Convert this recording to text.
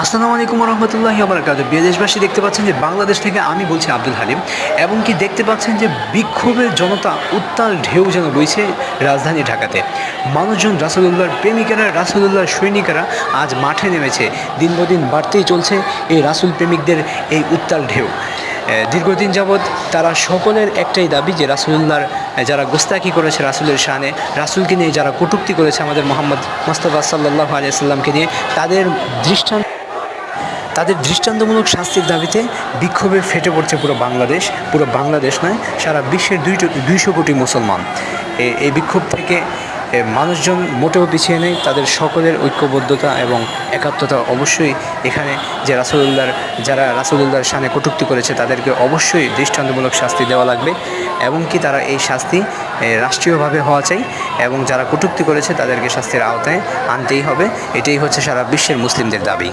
আসসালামু আলাইকুম রহমতুল্লাহি বারাকাতুহু। দেশবাসী দেখতে পাচ্ছেন যে বাংলাদেশ থেকে আমি বলছি আব্দুল হালিম, এবং কি দেখতে পাচ্ছেন যে বিক্ষোভের জনতা উত্তাল ঢেউ যেন বইছে রাজধানী ঢাকাতে। মানুষজন রাসূলুল্লাহর প্রেমিকেরা, রাসূলুল্লাহর সৈনিকেরা আজ মাঠে নেমেছে। দিন বাড়তেই চলছে এই রাসূল প্রেমিকদের এই উত্তাল ঢেউ। দীর্ঘদিন যাবৎ তারা সকলের একটাই দাবি যে রাসূলুল্লাহর যারা গোস্তাকি করেছে রাসূলের শানে, রাসূলকে নিয়ে যারা কটূক্তি করেছে আমাদের মোহাম্মদ মুস্তাফা সাল্লাল্লাহু আলাইহি ওয়াসাল্লামকে নিয়ে, তাদের দৃষ্টান্তমূলক শাস্তির দাবিতে বিক্ষোভে ফেটে পড়ছে পুরো বাংলাদেশ নয়, সারা বিশ্বের 200 কোটি মুসলমান। এই বিক্ষোভ থেকে মানুষজন মোটেও পিছিয়ে নেই। তাদের সকলের ঐক্যবদ্ধতা এবং একাত্মতা অবশ্যই এখানে, যে যারা রাসূলুল্লাহর শানে কটূক্তি করেছে তাদেরকে অবশ্যই দৃষ্টান্তমূলক শাস্তি দেওয়া লাগবে, এবং কি তারা এই শাস্তি রাষ্ট্রীয়ভাবে হওয়া চাই, এবং যারা কটূক্তি করেছে তাদেরকে শাস্তির আওতায় আনতেই হবে। এটাই হচ্ছে সারা বিশ্বের মুসলিমদের দাবি।